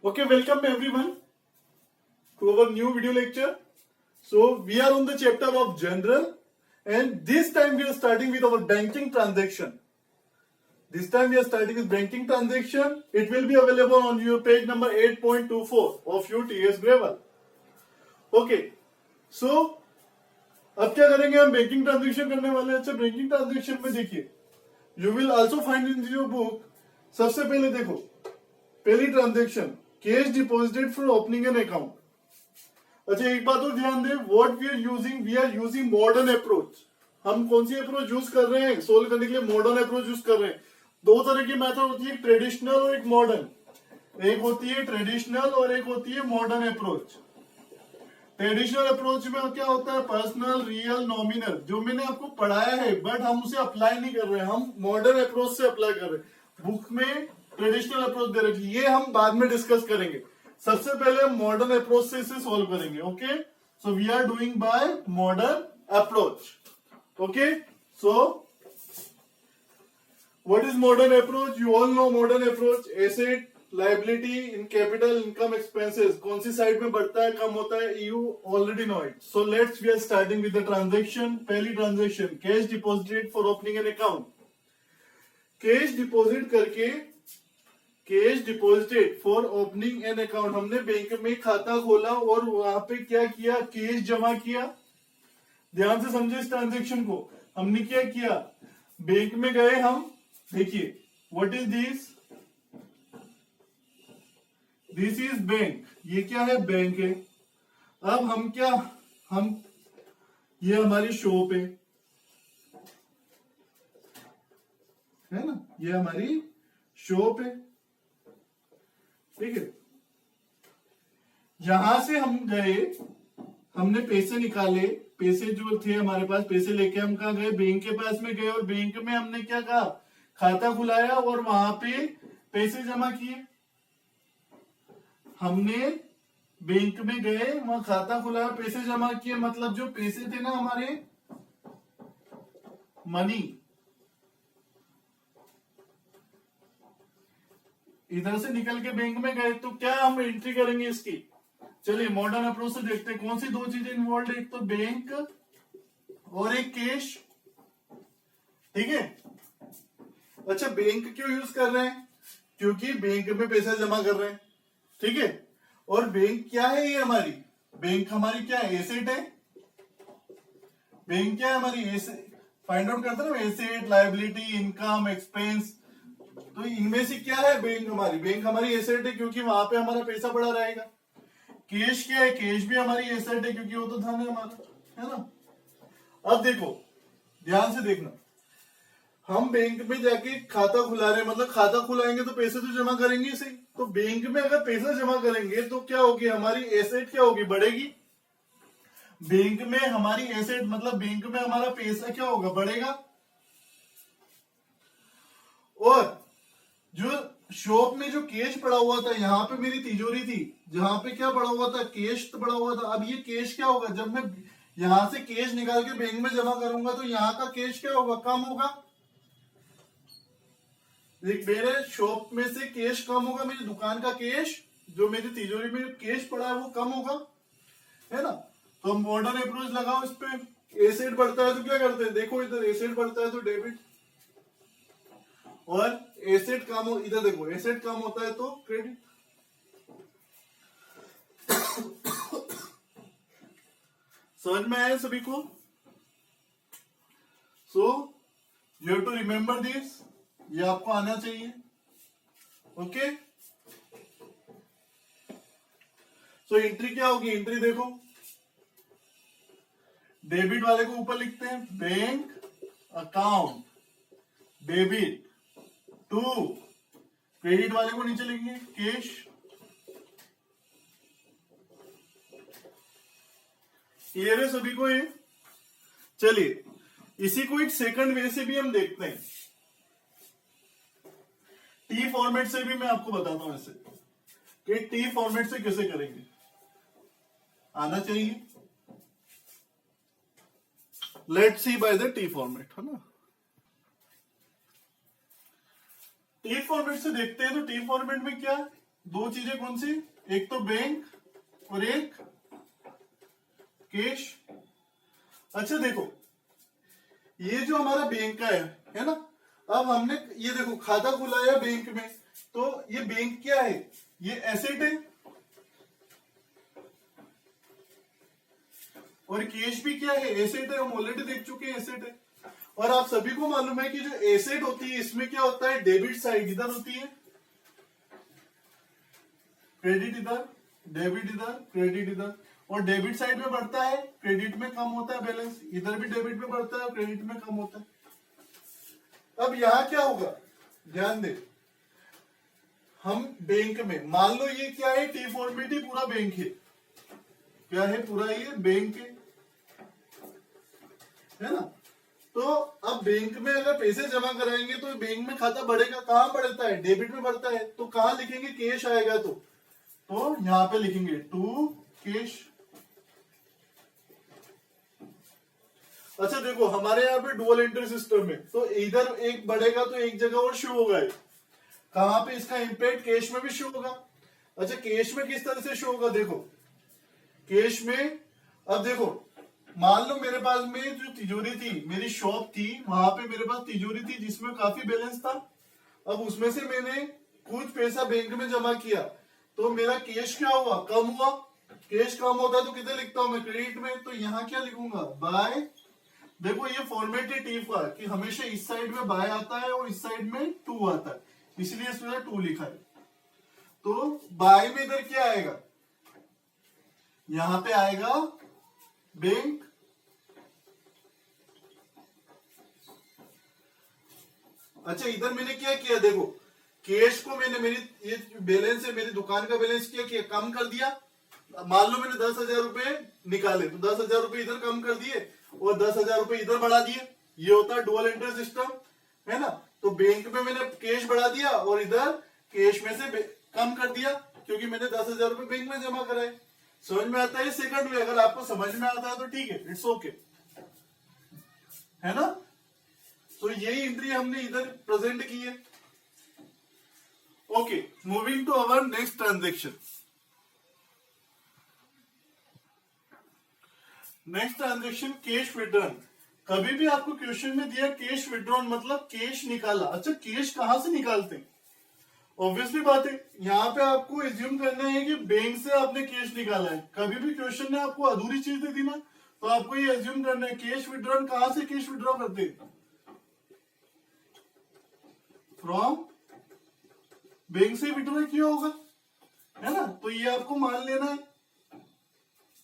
Okay, welcome everyone to our new video lecture. So we are on the chapter of general, and this time we are starting with our banking transaction. This time we are starting with banking transaction. It will be available on your page number 8.24 of your TS Gravel. Okay, so अब क्या करेंगे हम banking transaction करने वाले हैं। अच्छा, banking transaction में देखिए, you will also find in your book. सबसे पहले देखो, पहली transaction cash deposited for opening an account. अच्छा, एक बात और ध्यान दें, what we are using modern approach. हम कौन सी अप्रोच यूज कर रहे हैं सोल्व करने के लिए? मॉडर्न अप्रोच यूज कर रहे हैं। दो तरह की मेथड होती है, ट्रेडिशनल और एक मॉडर्न। एक होती है ट्रेडिशनल और एक होती है मॉडर्न अप्रोच। ट्रेडिशनल अप्रोच में क्या होता है? पर्सनल, रियल, नॉमिनल, जो मैंने आपको पढ़ाया है, बट हम उसे अप्लाई नहीं कर रहे हैं, हम मॉडर्न अप्रोच से अप्लाई कर रहे हैं। बुक में ट्रेडिशनल अप्रोच दे रखी है, ये हम बाद में डिस्कस करेंगे। सबसे पहले हम मॉडर्न अप्रोच से इसे सॉल्व करेंगे। Okay, so we are doing by modern approach. Okay, so what is modern approach? You all know modern approach. Asset, liability, in capital, income, expenses, कौन सी साइड में बढ़ता है, कम होता है, you already know it. So let's we are starting with the transaction. पहली transaction, cash deposited for opening an account. Cash deposit करके, cash deposited for opening an account, हमने बैंक में खाता खोला और वहां पे क्या किया? कैश जमा किया। ध्यान से समझे इस ट्रांजेक्शन को। हमने क्या किया? बैंक में गए हम, देखिए what is this? This is bank. ये क्या है? बैंक है। अब हम क्या, हम ये हमारी शॉप है ना, ये हमारी शॉप है, ठीक है। यहां से हम गए, हमने पैसे निकाले, पैसे जो थे हमारे पास, पैसे लेके हम कहा गए? बैंक के पास में गए, और बैंक में हमने क्या कहा? खाता खुलाया और वहां पे पैसे जमा किए। हमने बैंक में गए, वहां खाता खुलाया, पैसे जमा किए, मतलब जो पैसे थे ना हमारे, मनी, इधर से निकल के बैंक में गए, तो क्या हम एंट्री करेंगे इसकी? चलिए मॉडर्न अप्रोच से देखते हैं कौन सी दो चीजें इन्वॉल्व है। एक तो बैंक और एक कैश, ठीक है। अच्छा, बैंक क्यों यूज कर रहे हैं? क्योंकि बैंक में पैसा जमा कर रहे हैं, ठीक है। और बैंक क्या है? ये हमारी बैंक, हमारी क्या है? एसेट है। बैंक क्या है? हमारी एसेट। फाइंड आउट करते हैं ना, एसेट, लायबिलिटी, इनकम, एक्सपेंस। तो इनमें से क्या है? बैंक हमारी, बैंक हमारी एसेट है, क्योंकि वहां पे हमारा पैसा पड़ा रहेगा। कैश क्या है? कैश भी हमारी एसेट है, क्योंकि वो तो धन है हमारा, है ना। अब देखो, ध्यान से देखना, हम बैंक में जाके खाता खुला रहे हैं, मतलब खाता खुलाएंगे तो पैसे तो जमा करेंगे ही सही। तो बैंक में अगर पैसा जमा करेंगे तो क्या होगी? हमारी एसेट क्या होगी? बढ़ेगी। बैंक में हमारी एसेट मतलब बैंक में हमारा पैसा क्या होगा? बढ़ेगा। और जो शॉप में जो कैश पड़ा हुआ था, यहाँ पे मेरी तिजोरी थी, जहां पे क्या पड़ा हुआ था? कैश तो पड़ा हुआ था। अब ये कैश क्या होगा? जब मैं यहां से कैश निकाल के बैंक में जमा करूंगा तो यहाँ का कैश क्या होगा? कम होगा। मेरे शॉप में से कैश कम होगा, मेरी दुकान का कैश, जो मेरी तिजोरी में कैश पड़ा है वो कम होगा, है ना। तो मॉडर्न अप्रोच लगाओ इस पे। एसेट बढ़ता है तो क्या करते हैं? देखो इधर एसेट बढ़ता है तो डेबिट, और एसेट कम हो, इधर देखो एसेट कम होता है तो क्रेडिट। समझ में आया सभी को? So you have to remember this, ये आपको आना चाहिए। ओके, सो एंट्री क्या होगी? एंट्री देखो, डेबिट वाले को ऊपर लिखते हैं, bank account debit to, credit वाले को नीचे लिखेंगे कैश। क्लियर है सभी को ये? चलिए इसी को एक सेकंड वे से भी हम देखते हैं। टी फॉर्मेट से भी मैं आपको बताता हूं ऐसे कि टी फॉर्मेट से कैसे करेंगे, आना चाहिए। Let's see by the T format, है ना। टी फॉर्मेट से देखते हैं तो टी फॉर्मेट में क्या, दो चीजें कौन सी, एक तो बैंक और एक कैश। अच्छा देखो, ये जो हमारा बैंक का है ना, अब हमने ये देखो खाता खुलाया बैंक में, तो ये बैंक क्या है, ये एसेट है, और कैश भी क्या है, एसेट है। हम ऑलरेडी देख चुके हैं एसेट है। और आप सभी को मालूम है कि जो एसेट होती है इसमें क्या होता है, डेबिट साइड इधर होती है, क्रेडिट इधर, डेबिट इधर, क्रेडिट इधर, और डेबिट साइड में बढ़ता है, क्रेडिट में कम होता है बैलेंस, इधर भी डेबिट में बढ़ता है, क्रेडिट में कम होता है। अब यहां क्या होगा, ध्यान दे, हम बैंक में मान लो ये क्या है, टी फॉर्मेटी पूरा बैंक है, क्या है, पूरा ये बैंक है ना। तो अब बैंक में अगर पैसे जमा कराएंगे तो बैंक में खाता बढ़ेगा, कहां बढ़ता है, डेबिट में बढ़ता है, तो कहां लिखेंगे, कैश आएगा, तो यहां पे लिखेंगे टू कैश। अच्छा देखो, हमारे यहाँ पे डुअल एंट्री सिस्टम है, तो इधर एक बढ़ेगा तो एक जगह और शो होगा, कहां पे इसका इंपैक्ट, कैश में भी शो होगा। अच्छा कैश में किस तरह से शो होगा, देखो कैश में, अब देखो मान लो मेरे पास में जो तिजोरी थी, मेरी शॉप थी, वहां पे मेरे पास तिजोरी थी जिसमें काफी बैलेंस था। अब उसमें से मैंने कुछ पैसा बैंक में जमा किया, तो मेरा कैश क्या हुआ, कम हुआ। कैश कम होता है तो किधर लिखता हूं मैं, क्रेडिट में, तो यहां क्या लिखूंगा, बाय। देखो ये फॉर्मेट है टी का कि हमेशा इस साइड में बाय आता है और इस साइड में टू आता है, इसलिए इसमें टू लिखा है। तो बाय में इधर क्या आएगा, यहां पे आएगा बैंक, अच्छा इधर मैंने क्या किया, देखो कैश को मैंने, मेरी ये बैलेंस है, मेरी दुकान का बैलेंस किया कम कर दिया। मान लो मैंने 10,000 रुपए निकाले, तो 10,000 रुपए इधर कम कर दिए और 10,000 रुपए इधर बढ़ा दिए। ये होता है डुअल एंट्री सिस्टम, है ना। तो बैंक में मैंने कैश बढ़ा दिया और इधर कैश में से कम कर दिया, क्योंकि मैंने 10,000 रुपए बैंक में जमा कराए। समझ में आता है सेकंड में, अगर आपको समझ में आता है तो ठीक है, इट्स ओके, है ना। तो यही एंट्री हमने इधर प्रेजेंट की है। Okay, moving to our next transaction. Next transaction cash withdrawn. कभी भी आपको क्वेश्चन में दिया कैश विड्रॉन मतलब कैश निकाला। अच्छा कैश कहां से निकालते हैं, ऑब्वियसली बात है, यहां पे आपको एज्यूम करना है कि बैंक से आपने कैश निकाला है। कभी भी क्वेश्चन ने आपको अधूरी चीज दे दी ना, तो आपको ये एज्यूम करना है कैश विड्रॉन, कहां से कैश विड्रॉ करते हैं, फ्रॉम बैंक से विड्रॉ किया होगा, है ना। तो ये आपको मान लेना है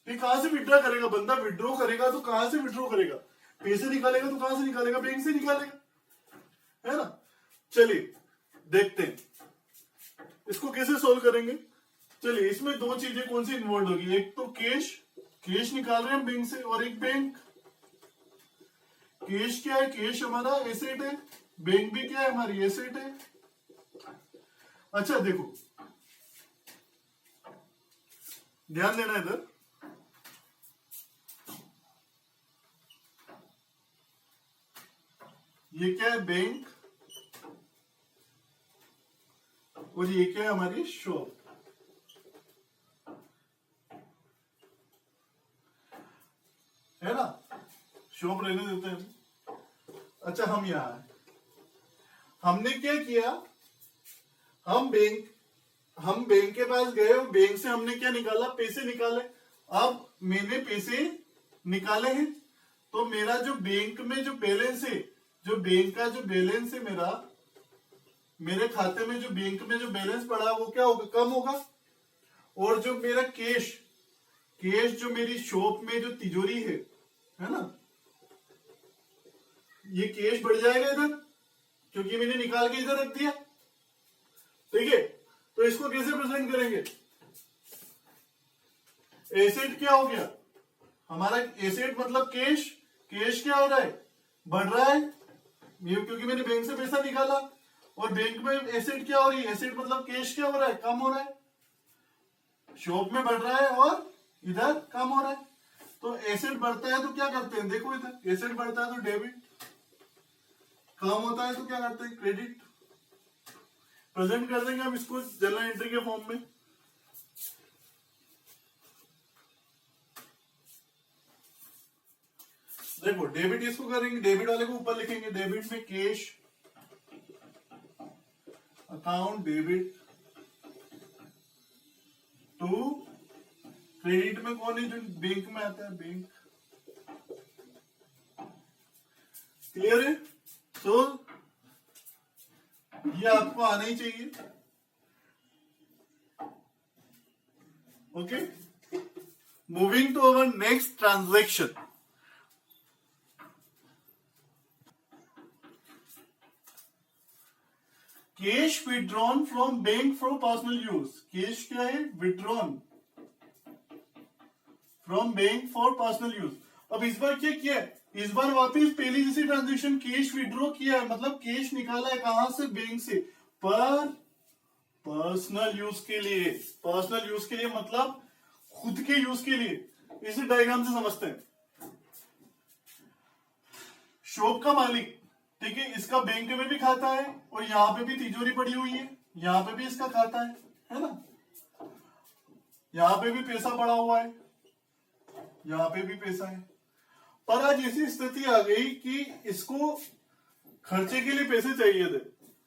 कि कहां से विड्रॉ करेगा बंदा, विड्रॉ करेगा तो कहां से विड्रॉ करेगा, पैसे निकालेगा तो कहां से निकालेगा, बैंक से निकालेगा, है ना। चलिए देखते हैं इसको कैसे सोल्व करेंगे। चलिए इसमें दो चीजें कौन सी इन्वॉल्व होगी, एक तो कैश, कैश निकाल रहे हैं बैंक से, और एक बैंक। कैश क्या है, कैश हमारा एसेट है, बैंक भी क्या है, हमारी एसेट है। अच्छा देखो ध्यान देना इधर, ये क्या है बैंक, और ये क्या है हमारी शॉप, है ना। शॉप रहने देते हैं। अच्छा हम यहां है, हमने क्या किया, हम बैंक के पास गए और बैंक से हमने क्या निकाला, पैसे निकाले। अब मैंने पैसे निकाले हैं, तो मेरा जो बैंक में जो बैलेंस है, जो बैंक का जो बैलेंस है मेरा, मेरे खाते में जो बैंक में जो बैलेंस पड़ा वो क्या होगा, कम होगा। और जो मेरा कैश जो मेरी शॉप में जो तिजोरी है ना, ये कैश बढ़ जाएगा इधर, क्योंकि मैंने निकाल के इधर रख दिया, ठीक है। तो इसको कैसे प्रेजेंट करेंगे, एसेट क्या हो गया हमारा, एसेट मतलब कैश, कैश क्या हो रहा है, बढ़ रहा है, क्योंकि मैंने बैंक से पैसा निकाला। और बैंक में एसेट क्या हो रही है, एसेट मतलब कैश क्या हो रहा है, कम हो रहा है, शॉप में बढ़ रहा है और इधर कम हो रहा है। तो एसेट बढ़ता है तो क्या करते हैं, देखो इधर एसेट बढ़ता है तो डेबिट, कम होता है तो क्या करते हैं, क्रेडिट, प्रेजेंट कर देंगे हम इसको जर्नल एंट्री के फॉर्म में। देखो डेबिट इसको करेंगे, डेबिट वाले को ऊपर लिखेंगे, डेबिट में cash account debit to, credit में कौन है जो बैंक में आता है, बैंक। क्लियर है? तो ये आपको आना ही चाहिए। Okay, moving to our next transaction. Cash withdrawn from bank for personal use. Cash क्या है? Withdrawn from bank for personal use. अब इस बार क्या किया है? इस बार वापस पहली जैसी ट्रांजेक्शन कैश विड्रॉ किया है, मतलब कैश निकाला है कहां से? बैंक से, पर पर्सनल यूज के लिए। पर्सनल यूज के लिए मतलब खुद के यूज के लिए। इसी डायग्राम से समझते हैं। शॉप का मालिक, ठीक है, इसका बैंक में भी खाता है और यहां पे भी तिजोरी पड़ी हुई है, यहां पे भी इसका खाता है ना, यहां पे भी पैसा पड़ा हुआ है, यहां पे भी पैसा है। पर आज ऐसी स्थिति आ गई कि इसको खर्चे के लिए पैसे चाहिए थे,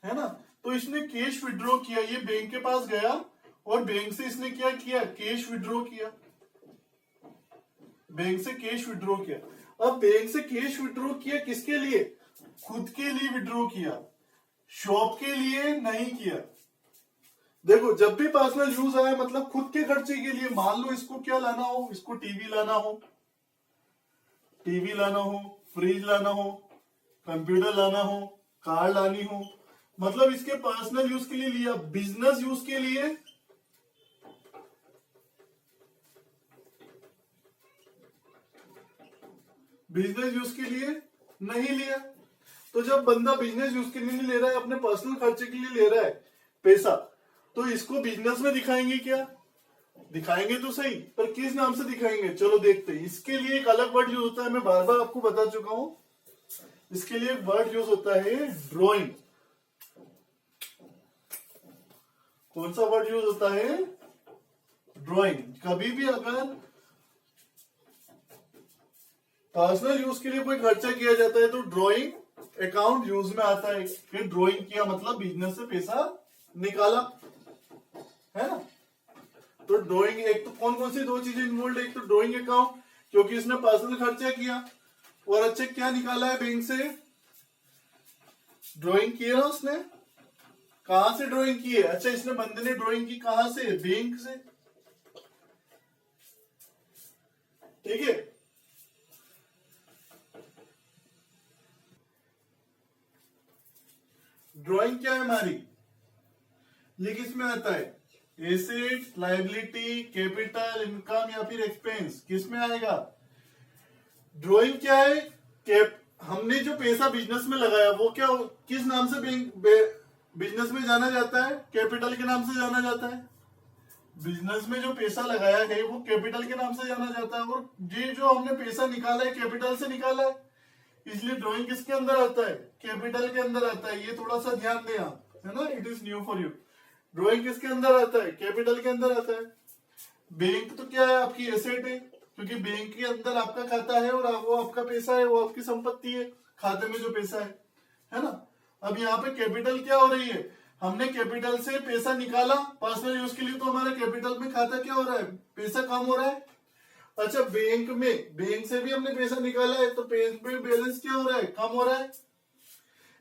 है ना, तो इसने कैश विड्रॉ किया। ये बैंक के पास गया और बैंक से इसने क्या किया? कैश विड्रॉ किया। बैंक से कैश विड्रॉ किया। अब बैंक से कैश विड्रॉ किया किसके लिए? खुद के लिए विड्रॉ किया, शॉप के लिए नहीं किया। देखो जब भी पर्सनल यूज आया मतलब खुद के खर्चे के लिए। मान लो इसको क्या लाना हो, इसको टीवी लाना हो, टीवी लाना हो, फ्रिज लाना हो, कंप्यूटर लाना हो, कार लानी हो, मतलब इसके पर्सनल यूज के लिए लिया। बिजनेस यूज के लिए नहीं लिया। तो जब बंदा बिजनेस यूज के लिए नहीं ले रहा है, अपने पर्सनल खर्चे के लिए ले रहा है पैसा, तो इसको बिजनेस में दिखाएंगे क्या? दिखाएंगे तो सही, पर किस नाम से दिखाएंगे? चलो देखते हैं। इसके लिए एक अलग वर्ड यूज होता है, मैं बार बार आपको बता चुका हूं। इसके लिए एक वर्ड यूज होता है ड्रॉइंग। कौन सा वर्ड यूज होता है? ड्रॉइंग। कभी भी अगर पर्सनल यूज के लिए कोई खर्चा किया जाता है तो ड्रॉइंग अकाउंट यूज में आता है कि ड्रॉइंग किया मतलब बिजनेस से पैसा निकाला, है ना। तो ड्रॉइंग, एक तो कौन कौन सी दो चीजें इन्वॉल्व है? एक तो ड्रॉइंग अकाउंट क्योंकि इसने पर्सनल खर्चा किया, और अच्छा क्या निकाला है बैंक से? ड्रॉइंग की है ना उसने। कहां से ड्रॉइंग की है? अच्छा इसने बंदे ने ड्रॉइंग की कहां से? बैंक से, ठीक है। ड्राइंग क्या है हमारी? ये किस में आता है? एसेट, लायबिलिटी, कैपिटल, इनकम या फिर एक्सपेंस, किस में आएगा? ड्राइंग क्या है? हमने जो पैसा बिजनेस में लगाया वो क्या, किस नाम से बिजनेस में जाना जाता है? कैपिटल के नाम से जाना जाता है। बिजनेस में जो पैसा लगाया है वो कैपिटल के नाम से जाना जाता है, और ये जो हमने पैसा निकाला है कैपिटल से निकाला है, इसलिए ड्राइंग किसके अंदर आता है? कैपिटल के अंदर आता है। ये थोड़ा सा ध्यान दें आप, है ना, it is new for you. Drawing किसके अंदर आता है? कैपिटल के अंदर आता है। बैंक तो क्या है? आपकी एसेट है, क्योंकि बैंक के अंदर आपका खाता है और वो आपका पैसा है, वो आपकी संपत्ति है, खाते में जो पैसा है ना। अब यहाँ पे कैपिटल क्या हो रही है? हमने कैपिटल से पैसा निकाला पर्सनल यूज के लिए, तो हमारे कैपिटल में खाता क्या हो रहा है? पैसा कम हो रहा है। अच्छा बैंक से भी हमने पैसा निकाला है, तो बैंक में बैलेंस क्या हो रहा है? कम हो रहा है।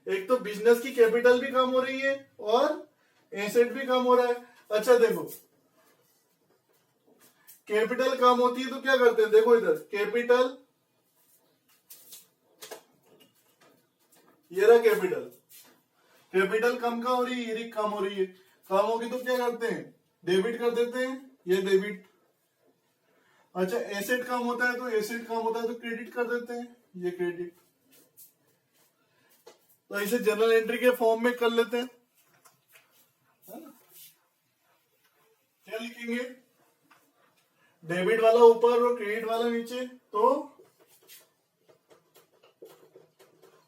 एक तो बिजनेस की कैपिटल भी कम हो रही है और एसेट भी कम हो रहा है। अच्छा देखो, कैपिटल कम होती है तो क्या करते हैं? देखो इधर कैपिटल, ये रहा कैपिटल। कैपिटल कम का हो रही है, ये कम हो रही है। कम होगी तो क्या करते हैं? डेबिट कर देते हैं, ये डेबिट। अच्छा एसेट कम होता है तो क्रेडिट कर देते हैं, ये क्रेडिट। तो इसे जनरल एंट्री के फॉर्म में कर लेते हैं, है ना। क्या लिखेंगे? डेबिट वाला ऊपर और क्रेडिट वाला नीचे, तो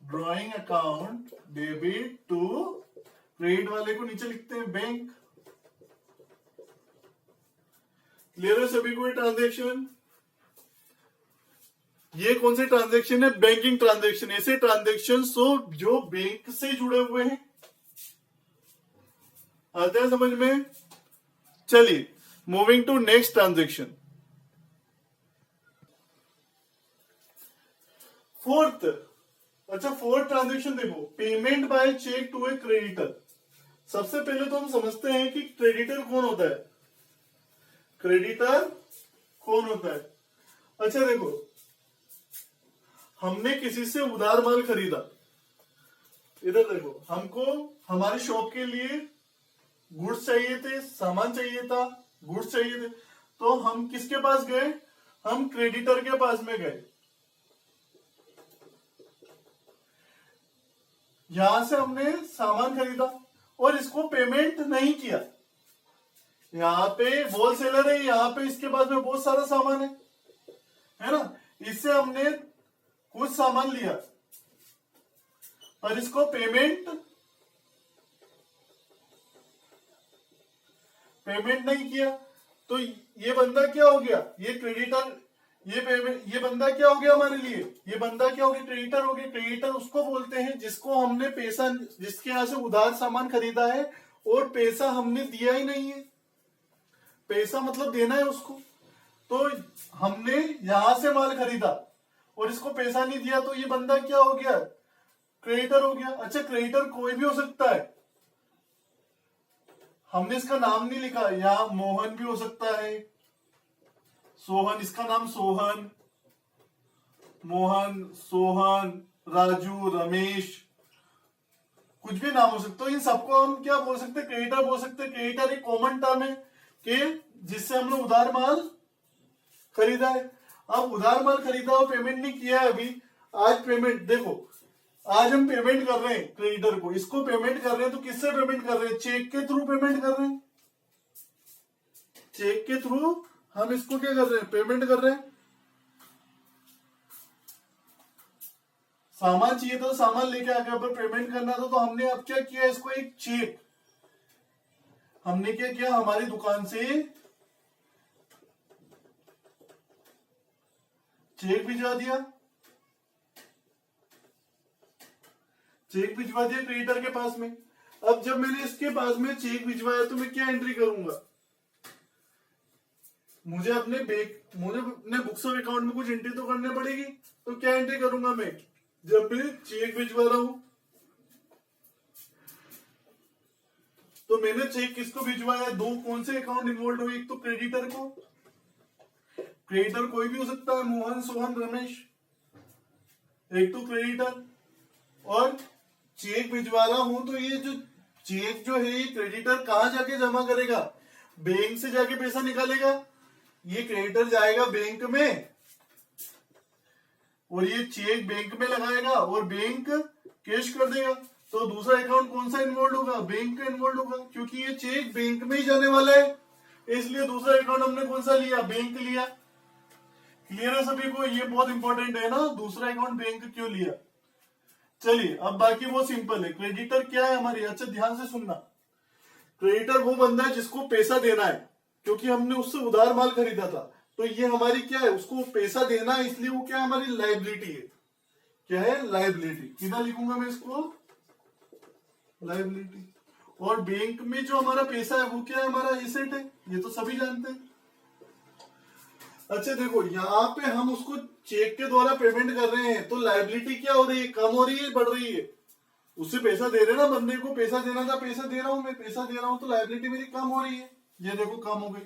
drawing account debit to credit वाले को नीचे लिखते हैं बैंक। क्लियर है सभी को ये ट्रांजेक्शन? ये कौन से ट्रांजेक्शन है? Banking transaction. ऐसे ट्रांजेक्शन जो बैंक से जुड़े हुए हैं। आते हैं समझ में? चलिए moving to next transaction. Fourth transaction देखो, payment by cheque to a creditor. सबसे पहले तो हम समझते हैं कि क्रेडिटर कौन होता है। क्रेडिटर कौन होता है? अच्छा देखो, हमने किसी से उधार माल खरीदा। इधर देखो, हमको हमारी शॉप के लिए गुड्स चाहिए थे, सामान चाहिए था, गुड्स चाहिए थे। तो हम किसके पास गए? हम क्रेडिटर के पास में गए। यहां से हमने सामान खरीदा और इसको पेमेंट नहीं किया। यहाँ पे होलसेलर है, यहाँ पे इसके पास में बहुत सारा सामान है ना। इससे हमने कुछ सामान लिया और इसको पेमेंट नहीं किया। तो ये बंदा क्या हो गया? ये क्रेडिटर, ये बंदा क्या हो गया हमारे लिए? ये बंदा क्या हो गया? क्रेडिटर हो गया। क्रेडिटर उसको बोलते हैं जिसको हमने पैसा, जिसके यहां से उधार सामान खरीदा है और पैसा हमने दिया ही नहीं है। पैसा मतलब देना है उसको। तो हमने यहां से माल खरीदा और इसको पैसा नहीं दिया, तो ये बंदा क्या हो गया? क्रेडिटर हो गया। अच्छा, क्रेडिटर कोई भी हो सकता है। हमने इसका नाम नहीं लिखा, यहां मोहन भी हो सकता है, सोहन, इसका नाम सोहन, मोहन, सोहन, राजू, रमेश, कुछ भी नाम हो सकता है। इन सबको हम क्या बोल सकते हैं? क्रेडिटर बोल सकते हैं। क्रेडिटर एक कॉमन टर्म है कि जिससे हमने उधार माल खरीदा है। अब उधार माल खरीदा और पेमेंट नहीं किया है अभी। आज पेमेंट देखो, आज हम पेमेंट कर रहे हैं क्रेडिटर को, इसको पेमेंट कर रहे हैं। तो किससे पेमेंट कर रहे हैं? चेक के थ्रू पेमेंट कर रहे हैं। चेक के थ्रू हम इसको क्या कर रहे हैं? पेमेंट कर रहे हैं। सामान चाहिए तो सामान लेके आ गया, पर पेमेंट करना था तो हमने अब क्या किया? इसको एक चेक, हमने क्या किया? हमारी दुकान से चेक भिजवा दिया। चेक भिजवा दिया क्रेडिटर के पास में। अब जब मैंने इसके पास में चेक भिजवाया तो मैं क्या एंट्री करूंगा? मुझे अपने बुक्स ऑफ अकाउंट में कुछ एंट्री तो करनी पड़ेगी। तो क्या एंट्री करूंगा मैं? जब मैं चेक भिजवा रहा हूं तो मैंने चेक किसको भिजवाया? दो कौन से अकाउंट इन्वॉल्व हुए? एक तो क्रेडिटर को, क्रेडिटर कोई भी हो सकता है, मोहन, सोहन, रमेश, एक तो क्रेडिटर। और चेक भिजवा रहा हूं तो ये जो चेक जो है, ये क्रेडिटर कहां जाके जमा करेगा? बैंक से जाके पैसा निकालेगा। ये क्रेडिटर जाएगा बैंक में और ये चेक बैंक में लगाएगा और बैंक कैश कर देगा। तो दूसरा अकाउंट कौन सा इन्वॉल्व होगा? बैंक का इन्वॉल्व होगा, क्योंकि ये चेक बैंक में ही जाने वाला है। इसलिए दूसरा अकाउंट हमने कौन सा लिया? बैंक लिया। क्लियर है सभी को? ये बहुत इंपॉर्टेंट है ना, दूसरा अकाउंट बैंक क्यों लिया। चलिए, अब बाकी बहुत सिंपल है। क्रेडिटर क्या है हमारी? अच्छा ध्यान से सुनना, क्रेडिटर वो बंदा है जिसको पैसा देना है, क्योंकि हमने उससे उधार माल खरीदा था। तो ये हमारी क्या है? उसको पैसा देना है, इसलिए वो क्या है? हमारी लायबिलिटी है। क्या है? लायबिलिटी। कितना लिखूंगा मैं इसको? लायबिलिटी। और बैंक में जो हमारा पैसा है वो क्या है? हमारा एसेट है। ये तो सभी जानते हैं। अच्छा देखो, यहाँ पे हम उसको चेक के द्वारा पेमेंट कर रहे हैं, तो लायबिलिटी क्या हो रही है? कम हो रही है, बढ़ रही है? उससे पैसा दे रहे ना, बंदे को पैसा देना था, पैसा दे रहा हूं, मैं पैसा दे रहा हूं, तो लायबिलिटी मेरी कम हो रही है। ये देखो कम हो गई।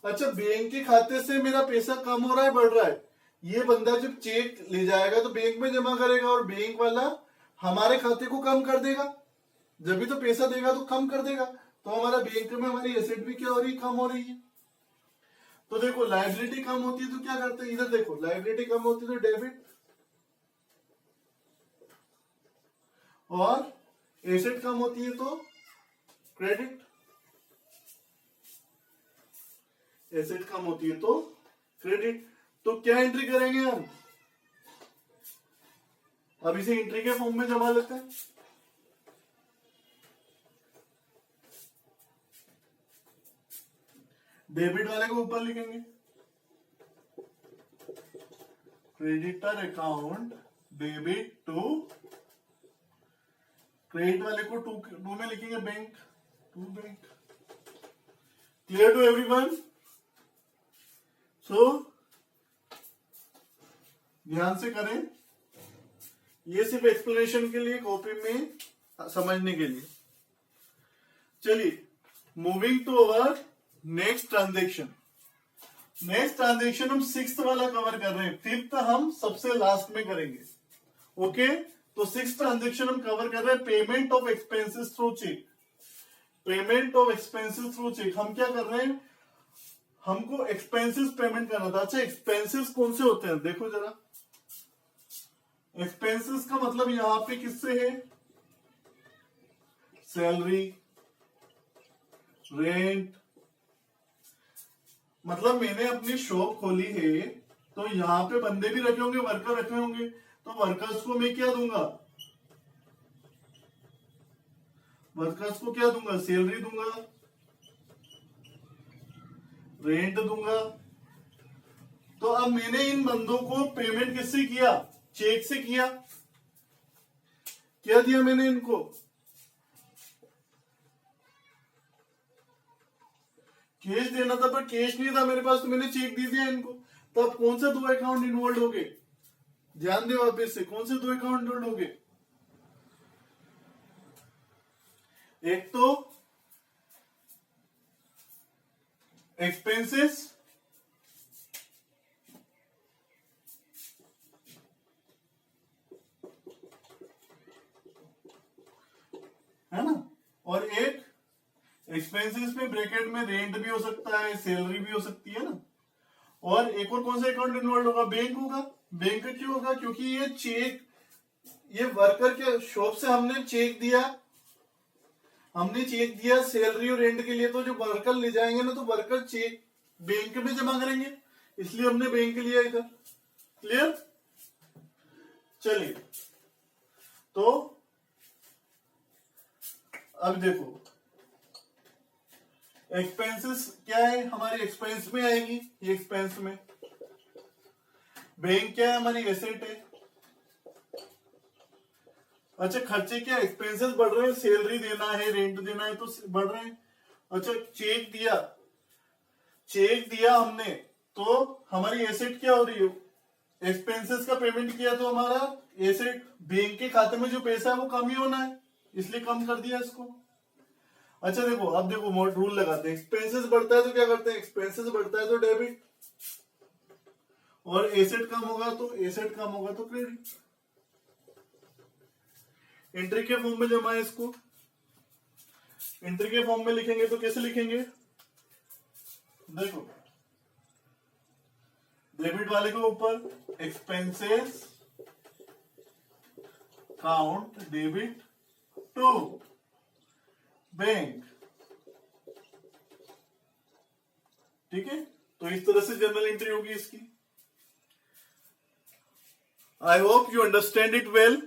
अच्छा, बैंक के खाते से मेरा पैसा कम हो रहा है, बढ़ रहा है? ये बंदा जब चेक ले जाएगा तो बैंक में जमा करेगा और बैंक वाला हमारे खाते को कम कर देगा। जब भी तो पैसा देगा तो कम कर देगा। तो हमारा बैंक में हमारी एसेट भी क्या हो रही है? कम हो रही है। तो देखो, लायबिलिटी कम होती है तो क्या करते हैं? इधर देखो, लायबिलिटी कम होती है तो डेबिट, और एसेट कम होती है तो क्रेडिट। एसेट कम होती है तो क्रेडिट। तो क्या एंट्री करेंगे हम? अब इसे एंट्री के फॉर्म में जमा लेते हैं। डेबिट वाले को ऊपर लिखेंगे, creditor account debit to, credit वाले को टू में लिखेंगे bank, to bank. Clear to everyone? So ध्यान से करें, ये सिर्फ एक्सप्लेनेशन के लिए, कॉपी में समझने के लिए। चलिए moving to our next transaction. Next transaction हम 6th वाला कवर कर रहे हैं, 5th हम सबसे लास्ट में करेंगे। ओके, तो 6th ट्रांजेक्शन हम कवर कर रहे हैं payment of expenses through cheque. Payment of expenses through cheque हम क्या कर रहे हैं, हमको एक्सपेंसेस पेमेंट करना था। अच्छा, एक्सपेंसेस कौन से होते हैं देखो जरा। एक्सपेंसेस का मतलब यहां पे किससे है, सैलरी, रेंट। मतलब मैंने अपनी शॉप खोली है तो यहां पे बंदे भी रखे होंगे, वर्कर रखे होंगे, तो वर्कर्स को मैं क्या दूंगा, वर्कर्स को क्या दूंगा, सैलरी दूंगा, रेंट दूंगा। तो अब मैंने इन बंदों को पेमेंट किससे किया, चेक से किया। क्या दिया मैंने इनको, कैश देना था, पर कैश नहीं था मेरे पास, तो मैंने चेक दे दिया इनको। तो अब कौन से 2 अकाउंट इन्वॉल्व हो गए, ध्यान दे वापस से, कौन से 2 अकाउंट इन्वॉल्व हो गए। एक तो एक्सपेंसेस, है ना, और एक एक्सपेंसेस में ब्रैकेट में रेंट भी हो सकता है, सैलरी भी हो सकती है ना। और एक और कौन सा अकाउंट इन्वॉल्व होगा, बैंक होगा। बैंक क्यों होगा, क्योंकि ये चेक, ये वर्कर के शॉप से हमने चेक दिया, हमने चेक दिया सैलरी और रेंट के लिए, तो जो वर्कर ले जाएंगे ना, तो वर्कर चेक बैंक में जमा करेंगे, इसलिए हमने बैंक लिया इधर। क्लियर? चलिए, तो अब देखो एक्सपेंसेस क्या है, हमारी एक्सपेंस में आएगी, ये एक्सपेंस में। बैंक क्या है, हमारी एसेट है। अच्छा, खर्चे क्या, एक्सपेंसेस बढ़ रहे हैं, सैलरी देना है, रेंट देना है, तो बढ़ रहे हैं। अच्छा, चेक दिया, चेक दिया हमने, तो हमारी एसेट क्या हो रही है, एक्सपेंसेस का पेमेंट किया, तो हमारा एसेट, बैंक के खाते में जो पैसा है वो कम ही होना है, इसलिए कम कर दिया इसको। अच्छा देखो, अब देखो मोड रूल लगाते हैं, एक्सपेंसेस बढ़ता है तो क्या करते हैं, एक्सपेंसेस बढ़ता है तो डेबिट, और एसेट कम होगा तो, एसेट कम होगा तो क्रेडिट। एंट्री के फॉर्म में जमा है इसको, एंट्री के फॉर्म में लिखेंगे तो कैसे लिखेंगे, देखो डेबिट वाले के ऊपर expenses account debit to bank. ठीक है, तो इस तरह से जनरल एंट्री होगी इसकी। I hope you understand it well.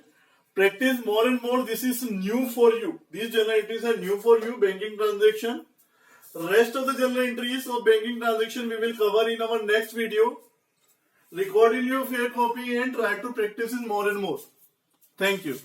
Practice more and more. This is new for you. These journal entries are new for you. Banking transaction. Rest of the journal entries of banking transaction we will cover in our next video. Record in your fair copy and try to practice it more and more. Thank you.